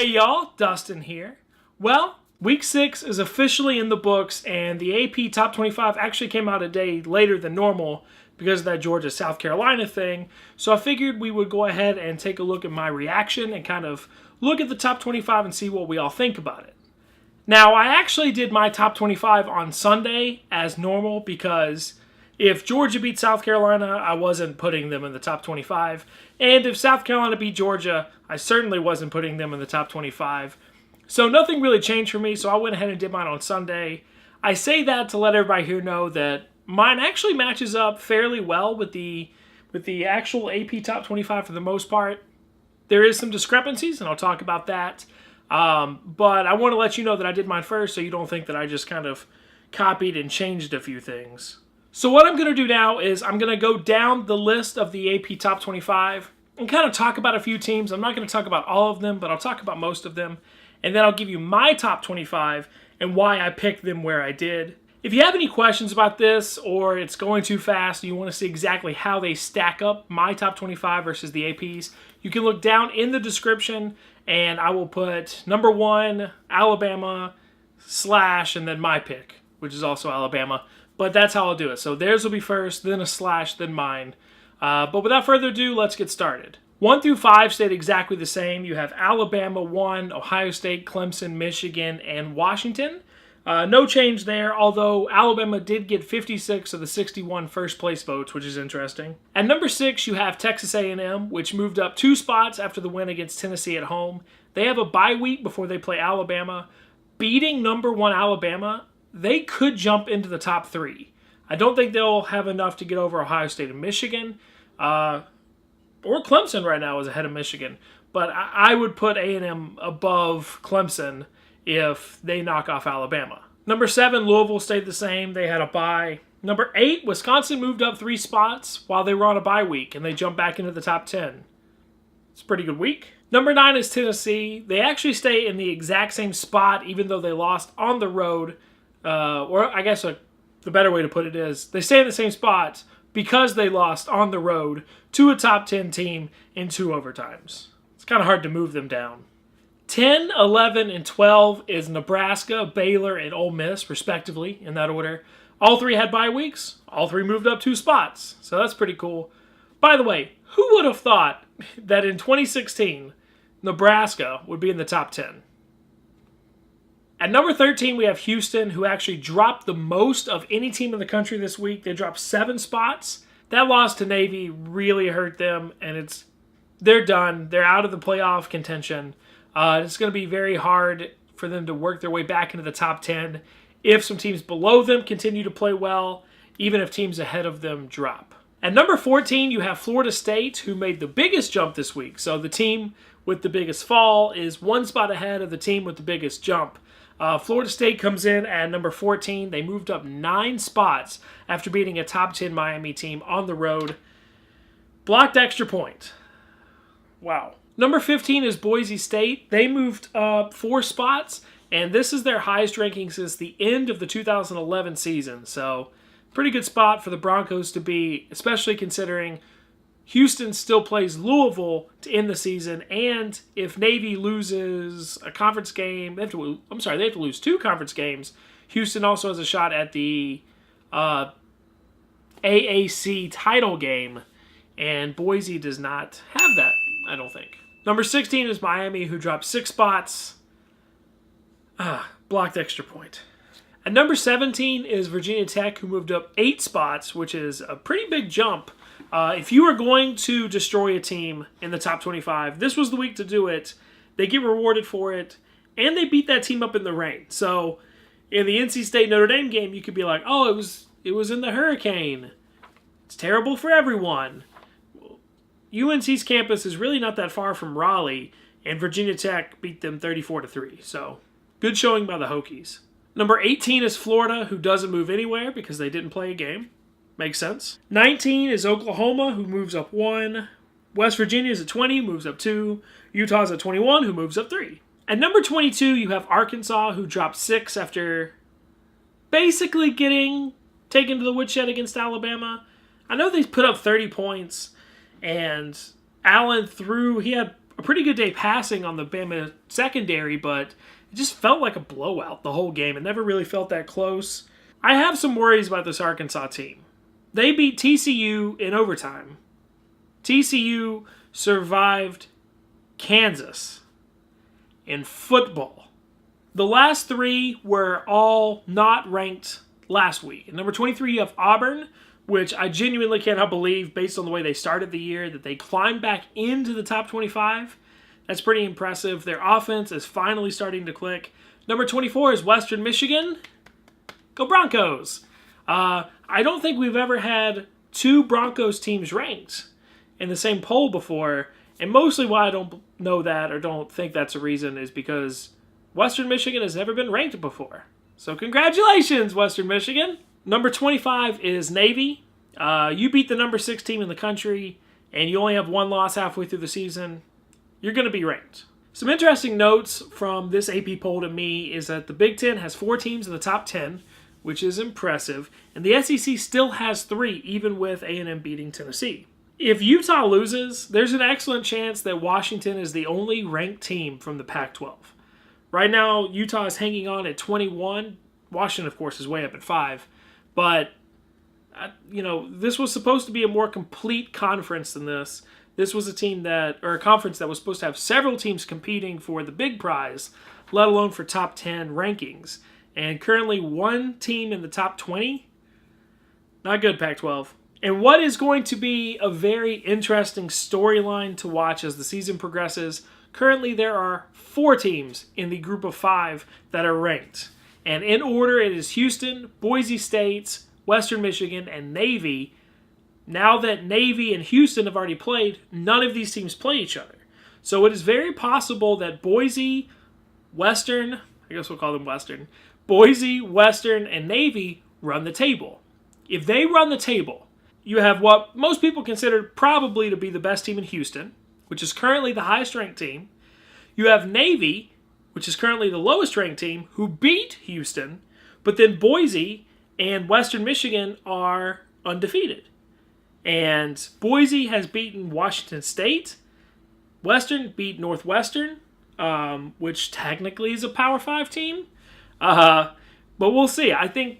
Hey y'all, Dustin here. Well, week 6 is officially in the books, and the AP Top 25 actually came out a day later than normal because of that Georgia-South Carolina thing. So I figured we would go ahead and take a look at my reaction and kind of look at the top 25 and see what we all think about it. Now, I actually did my top 25 on Sunday as normal because if Georgia beat South Carolina, I wasn't putting them in the top 25. And if South Carolina beat Georgia, I certainly wasn't putting them in the top 25. So nothing really changed for me, so I went ahead and did mine on Sunday. I say that to let everybody here know that mine actually matches up fairly well with the actual AP top 25 for the most part. There is some discrepancies, and I'll talk about that. But I want to let you know that I did mine first, so you don't think that I just kind of copied and changed a few things. So what I'm going to do now is I'm going to go down the list of the AP Top 25 and kind of talk about a few teams. I'm not going to talk about all of them, but I'll talk about most of them. And then I'll give you my top 25 and why I picked them where I did. If you have any questions about this or it's going too fast and you want to see exactly how they stack up my top 25 versus the APs, you can look down in the description and I will put number 1, Alabama, / and then my pick, which is also Alabama. But that's how I'll do it. So theirs will be first, then a /, then mine. But without further ado, let's get started. 1 through 5 stayed exactly the same. You have Alabama 1, Ohio State, Clemson, Michigan, and Washington. No change there, although Alabama did get 56 of the 61 first place votes, which is interesting. At number 6, you have Texas A&M, which moved up 2 spots after the win against Tennessee at home. They have a bye week before they play Alabama. Beating number 1 Alabama, they could jump into the top 3. I don't think they'll have enough to get over Ohio State and Michigan. Or Clemson right now is ahead of Michigan. But I would put A&M above Clemson if they knock off Alabama. Number 7, Louisville stayed the same. They had a bye. Number 8, Wisconsin moved up 3 spots while they were on a bye week, and they jumped back into the top 10. It's a pretty good week. Number 9 is Tennessee. They actually stay in the exact same spot, even though they lost on the road. Or I guess the better way to put it is they stay in the same spot because they lost on the road to a top 10 team in 2 overtimes. It's kind of hard to move them down. 10, 11, and 12 is Nebraska, Baylor, and Ole Miss, respectively, in that order. All 3 had bye weeks. All 3 moved up 2 spots. So that's pretty cool. By the way, who would have thought that in 2016, Nebraska would be in the top 10? At number 13, we have Houston, who actually dropped the most of any team in the country this week. They dropped 7 spots. That loss to Navy really hurt them, and they're done. They're out of the playoff contention. It's going to be very hard for them to work their way back into the top 10 if some teams below them continue to play well, even if teams ahead of them drop. At number 14, you have Florida State, who made the biggest jump this week. So the team with the biggest fall is 1 spot ahead of the team with the biggest jump. Florida State comes in at number 14. They moved up 9 spots after beating a top 10 Miami team on the road. Blocked extra point. Wow. Number 15 is Boise State. They moved up 4 spots, and this is their highest ranking since the end of the 2011 season. So, pretty good spot for the Broncos to be, especially considering Houston still plays Louisville to end the season, and if Navy loses a conference game, they have to lose 2 conference games. Houston also has a shot at the AAC title game, and Boise does not have that, I don't think. Number 16 is Miami, who dropped 6 spots. Blocked extra point. At number 17 is Virginia Tech, who moved up 8 spots, which is a pretty big jump. If you are going to destroy a team in the top 25, this was the week to do it. They get rewarded for it, and they beat that team up in the rain. So in the NC State Notre Dame game, you could be like, oh, it was in the hurricane. It's terrible for everyone. UNC's campus is really not that far from Raleigh, and Virginia Tech beat them 34-3. So good showing by the Hokies. Number 18 is Florida, who doesn't move anywhere because they didn't play a game. Makes sense. 19 is Oklahoma, who moves up 1. West Virginia is at 20, moves up 2. Utah's at 21, who moves up 3. At number 22, you have Arkansas, who dropped 6 after basically getting taken to the woodshed against Alabama. I know they put up 30 points, and Allen he had a pretty good day passing on the Bama secondary, but it just felt like a blowout the whole game. It never really felt that close. I have some worries about this Arkansas team. They beat TCU in overtime. TCU survived Kansas in football. The last three were all not ranked last week. At number 23, you have Auburn, which I genuinely cannot believe, based on the way they started the year, that they climbed back into the top 25. That's pretty impressive. Their offense is finally starting to click. Number 24 is Western Michigan. Go Broncos! I don't think we've ever had two Broncos teams ranked in the same poll before, and mostly why I don't know that or don't think that's a reason is because Western Michigan has never been ranked before. So congratulations, Western Michigan! Number 25 is Navy. You beat the number 6 team in the country, and you only have one loss halfway through the season. You're going to be ranked. Some interesting notes from this AP poll to me is that the Big Ten has 4 teams in the top 10, which is impressive, and the SEC still has 3, even with A&M beating Tennessee. If Utah loses, there's an excellent chance that Washington is the only ranked team from the Pac-12. Right now, Utah is hanging on at 21. Washington, of course, is way up at 5. But, this was supposed to be a more complete conference than this. This was a conference that was supposed to have several teams competing for the big prize, let alone for top 10 rankings. And currently 1 team in the top 20. Not good, Pac-12. And what is going to be a very interesting storyline to watch as the season progresses, currently there are 4 teams in the group of 5 that are ranked. And in order, it is Houston, Boise State, Western Michigan, and Navy. Now that Navy and Houston have already played, none of these teams play each other. So it is very possible that Boise, Western, I guess we'll call them Western, Boise, Western, and Navy run the table. If they run the table, you have what most people consider probably to be the best team in Houston, which is currently the highest ranked team. You have Navy, which is currently the lowest ranked team, who beat Houston, but then Boise and Western Michigan are undefeated. And Boise has beaten Washington State. Western beat Northwestern, which technically is a Power 5 team. But we'll see. I think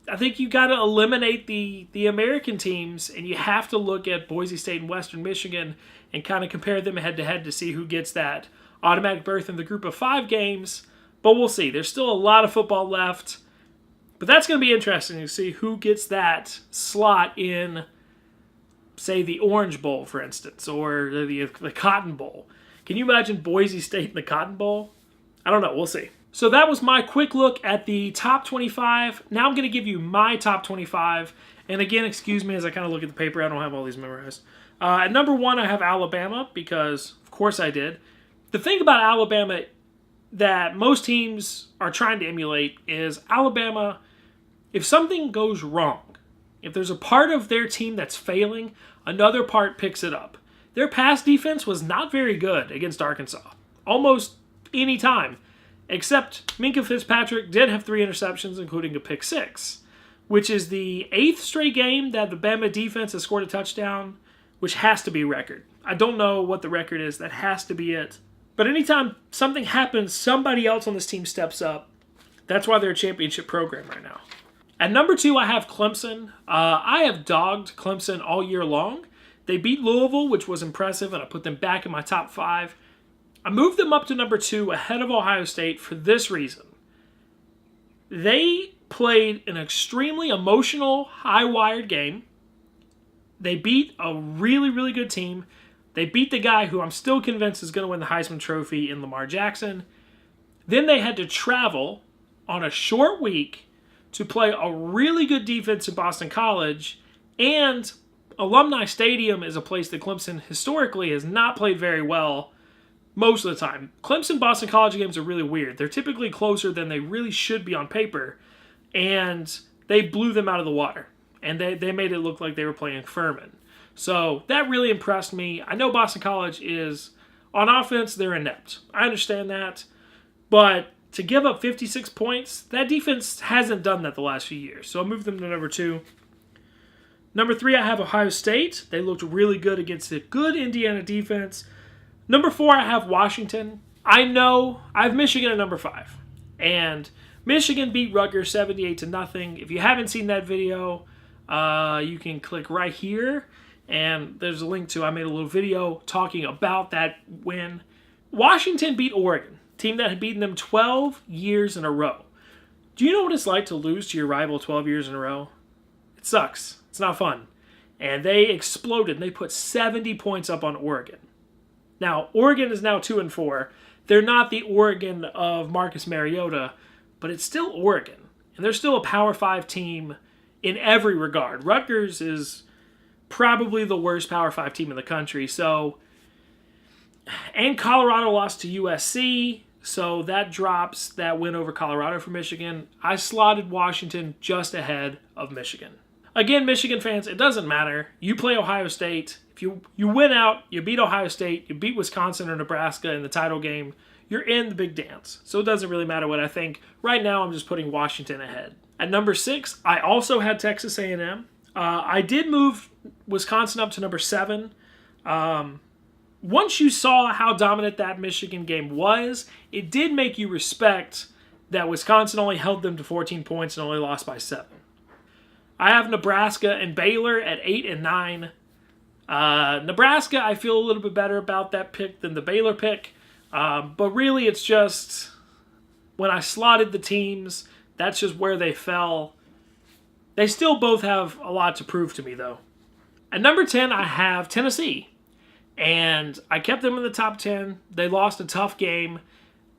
you got to eliminate the American teams, and you have to look at Boise State and Western Michigan and kind of compare them head-to-head to see who gets that automatic berth in the group of 5 games. But we'll see. There's still a lot of football left. But that's going to be interesting to see who gets that slot in, say, the Orange Bowl, for instance, or the Cotton Bowl. Can you imagine Boise State in the Cotton Bowl? I don't know. We'll see. So that was my quick look at the top 25. Now I'm going to give you my top 25. And again, excuse me as I kind of look at the paper. I don't have all these memorized. At number 1, I have Alabama because, of course, I did. The thing about Alabama that most teams are trying to emulate is Alabama, if something goes wrong, if there's a part of their team that's failing, another part picks it up. Their pass defense was not very good against Arkansas, almost any time, except Minkah Fitzpatrick did have 3 interceptions, including a pick 6, which is the 8th straight game that the Bama defense has scored a touchdown, which has to be a record. I don't know what the record is. That has to be it. But anytime something happens, somebody else on this team steps up. That's why they're a championship program right now. At number 2, I have Clemson. I have dogged Clemson all year long. They beat Louisville, which was impressive, and I put them back in my top 5. I moved them up to number 2 ahead of Ohio State for this reason. They played an extremely emotional, high-wired game. They beat a really, really good team. They beat the guy who I'm still convinced is going to win the Heisman Trophy in Lamar Jackson. Then they had to travel on a short week to play a really good defense in Boston College, and Alumni Stadium is a place that Clemson historically has not played very well most of the time. Clemson-Boston College games are really weird. They're typically closer than they really should be on paper, and they blew them out of the water, and they made it look like they were playing Furman. So that really impressed me. I know Boston College is, on offense, they're inept. I understand that, but to give up 56 points, that defense hasn't done that the last few years. So I moved them to number 2. Number 3, I have Ohio State. They looked really good against a good Indiana defense. Number 4, I have Washington. I know I have Michigan at number 5. And Michigan beat Rutgers 78-0. If you haven't seen that video, you can click right here. And there's a link to, I made a little video talking about that win. Washington beat Oregon, team that had beaten them 12 years in a row. Do you know what it's like to lose to your rival 12 years in a row? It sucks. It's not fun. And they exploded. They put 70 points up on Oregon. Now, Oregon is now 2-4. They're not the Oregon of Marcus Mariota, but it's still Oregon. And they're still a Power 5 team in every regard. Rutgers is probably the worst Power 5 team in the country. And Colorado lost to USC, so that drops that win over Colorado for Michigan. I slotted Washington just ahead of Michigan. Again, Michigan fans, it doesn't matter. You play Ohio State. If you win out, you beat Ohio State, you beat Wisconsin or Nebraska in the title game, you're in the big dance. So it doesn't really matter what I think. Right now, I'm just putting Washington ahead. At number 6, I also had Texas A&M. I did move Wisconsin up to number 7. Once you saw how dominant that Michigan game was, it did make you respect that Wisconsin only held them to 14 points and only lost by 7. I have Nebraska and Baylor at 8 and 9. Nebraska, I feel a little bit better about that pick than the Baylor pick. But really, it's just when I slotted the teams, that's just where they fell. They still both have a lot to prove to me, though. At number 10, I have Tennessee. And I kept them in the top 10. They lost a tough game.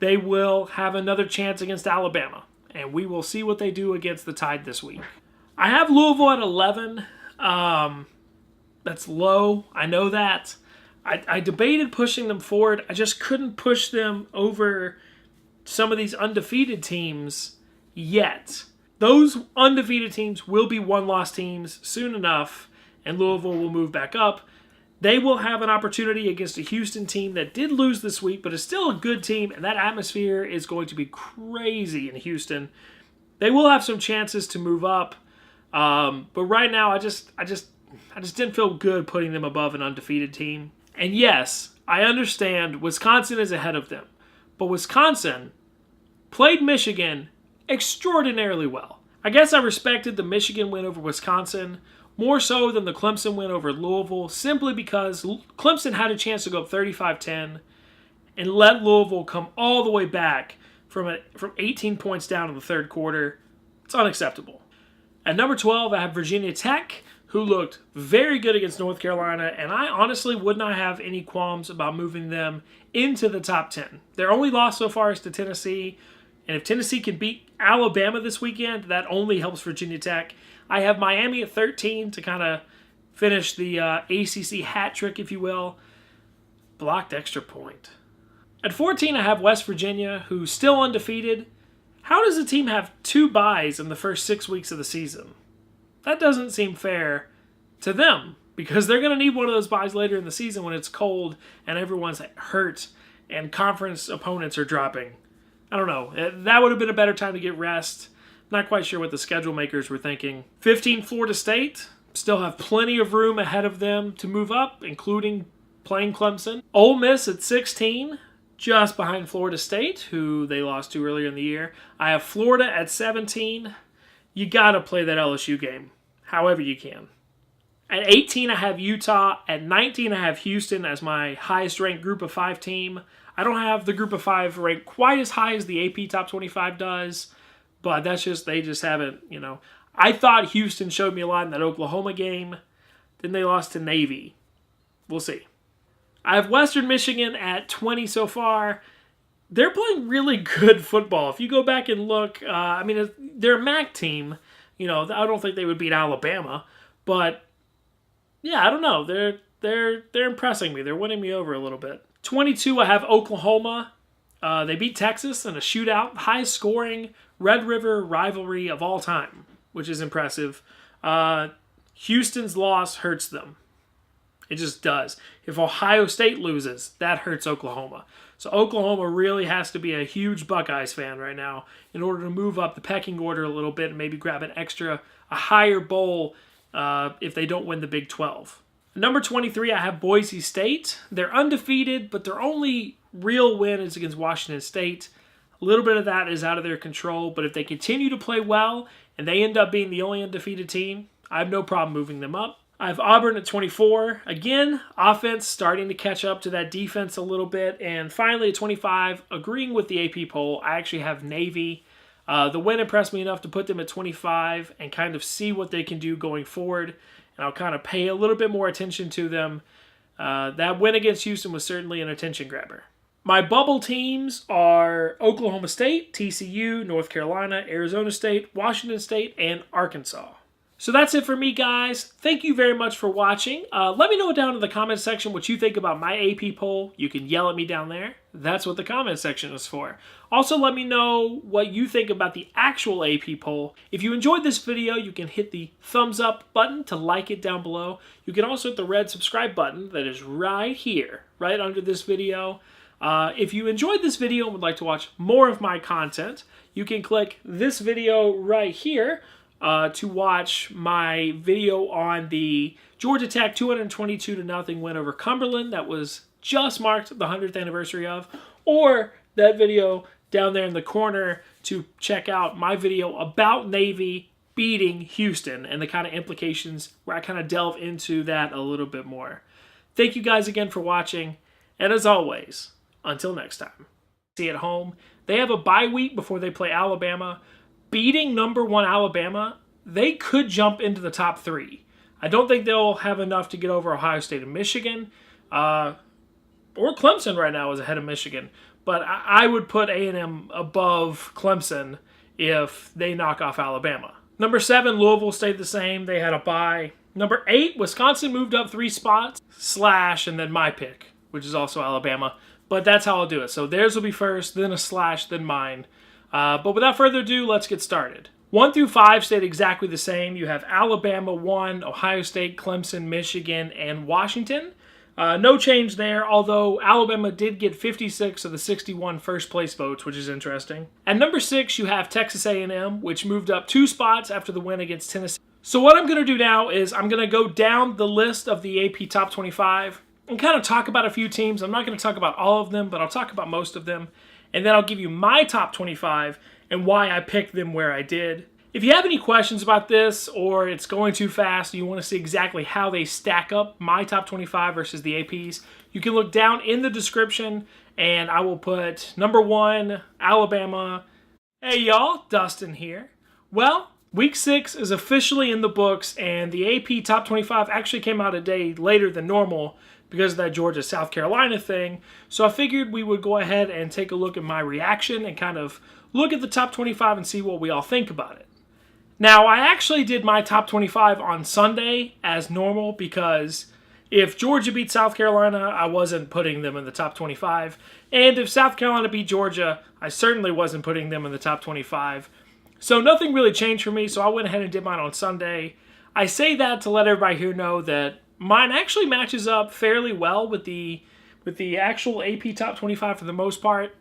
They will have another chance against Alabama. And we will see what they do against the Tide this week. I have Louisville at 11. That's low. I know that. I debated pushing them forward. I just couldn't push them over some of these undefeated teams yet. Those undefeated teams will be one-loss teams soon enough, and Louisville will move back up. They will have an opportunity against a Houston team that did lose this week, but is still a good team, and that atmosphere is going to be crazy in Houston. They will have some chances to move up, but right now I just didn't feel good putting them above an undefeated team. And yes, I understand Wisconsin is ahead of them, but Wisconsin played Michigan extraordinarily well. I guess I respected the Michigan win over Wisconsin more so than the Clemson win over Louisville, simply because Clemson had a chance to go up 35-10 and let Louisville come all the way back from 18 points down in the third quarter. It's unacceptable. At number 12, I have Virginia Tech, who looked very good against North Carolina, and I honestly would not have any qualms about moving them into the top 10. Their only loss so far is to Tennessee, and if Tennessee can beat Alabama this weekend, that only helps Virginia Tech. I have Miami at 13 to kind of finish the ACC hat trick, if you will. Blocked extra point. At 14, I have West Virginia, who's still undefeated. How does a team have 2 byes in the first 6 weeks of the season? That doesn't seem fair to them, because they're going to need one of those byes later in the season when it's cold and everyone's hurt and conference opponents are dropping. I don't know. That would have been a better time to get rest. Not quite sure what the schedule makers were thinking. 15, Florida State. Still have plenty of room ahead of them to move up, including playing Clemson. Ole Miss at 16, just behind Florida State, who they lost to earlier in the year. I have Florida at 17. You got to play that LSU game, however you can. At 18, I have Utah. At 19, I have Houston as my highest-ranked Group of 5 team. I don't have the Group of 5 ranked quite as high as the AP Top 25 does, but that's just, they just haven't, I thought Houston showed me a lot in that Oklahoma game. Then they lost to Navy. We'll see. I have Western Michigan at 20 so far. They're playing really good football. If you go back and look, they're a MAC team. I don't think they would beat Alabama, but yeah, I don't know. They're impressing me. They're winning me over a little bit. 22, I have Oklahoma. They beat Texas in a shootout, highest scoring Red River rivalry of all time, which is impressive. Houston's loss hurts them. It just does. If Ohio State loses, that hurts Oklahoma. So Oklahoma really has to be a huge Buckeyes fan right now in order to move up the pecking order a little bit and maybe grab a higher bowl if they don't win the Big 12. Number 23, I have Boise State. They're undefeated, but their only real win is against Washington State. A little bit of that is out of their control, but if they continue to play well and they end up being the only undefeated team, I have no problem moving them up. I have Auburn at 24. Again, offense starting to catch up to that defense a little bit. And finally at 25, agreeing with the AP poll, I actually have Navy. The win impressed me enough to put them at 25 and kind of see what they can do going forward. And I'll kind of pay a little bit more attention to them. That win against Houston was certainly an attention grabber. My bubble teams are Oklahoma State, TCU, North Carolina, Arizona State, Washington State, and Arkansas. So that's it for me, guys. Thank you very much for watching. Let me know down in the comment section what you think about my AP poll. You can yell at me down there. That's what the comment section is for. Also, let me know what you think about the actual AP poll. If you enjoyed this video, you can hit the thumbs up button to like it down below. You can also hit the red subscribe button that is right here, right under this video. If you enjoyed this video and would like to watch more of my content, you can click this video right here to watch my video on the Georgia Tech 222-0 win over Cumberland that was just marked the 100th anniversary of, or that video down there in the corner to check out my video about Navy beating Houston and the kind of implications where I kind of delve into that a little bit more. Thank you guys again for watching, and as always, until next time. See at home, they have a bye week before they play Alabama. Beating number 1 Alabama, they could jump into the top 3. I don't think they'll have enough to get over Ohio State and Michigan. Or Clemson right now is ahead of Michigan. But I would put A&M above Clemson if they knock off Alabama. Number 7, Louisville stayed the same. They had a bye. Number 8, Wisconsin moved up 3 spots. / and then my pick, which is also Alabama. But that's how I'll do it. So theirs will be first, then a /, then mine. But without further ado, let's get started. 1 through 5 stayed exactly the same. You have Alabama 1, Ohio State, Clemson, Michigan, and Washington. No change there, although Alabama did get 56 of the 61 first place votes, which is interesting. At number 6, you have Texas A&M, which moved up 2 spots after the win against Tennessee. So what I'm going to do now is I'm going to go down the list of the AP Top 25 and kind of talk about a few teams. I'm not going to talk about all of them, but I'll talk about most of them. And then I'll give you my top 25 and why I picked them where I did. If you have any questions about this, or it's going too fast and you want to see exactly how they stack up, my top 25 versus the APs, you can look down in the description and I will put number 1, Alabama. Hey y'all, Dustin here. Well, week 6 is officially in the books and the AP top 25 actually came out a day later than normal because of that Georgia-South Carolina thing. So I figured we would go ahead and take a look at my reaction and kind of look at the top 25 and see what we all think about it. Now, I actually did my top 25 on Sunday as normal because if Georgia beat South Carolina, I wasn't putting them in the top 25. And if South Carolina beat Georgia, I certainly wasn't putting them in the top 25. So nothing really changed for me, so I went ahead and did mine on Sunday. I say that to let everybody here know that mine actually matches up fairly well with the actual AP top 25 for the most part.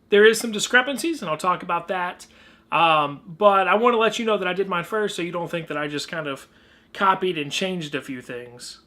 There is some discrepancies, and I'll talk about that. But I want to let you know that I did mine first so you don't think that I just kind of copied and changed a few things.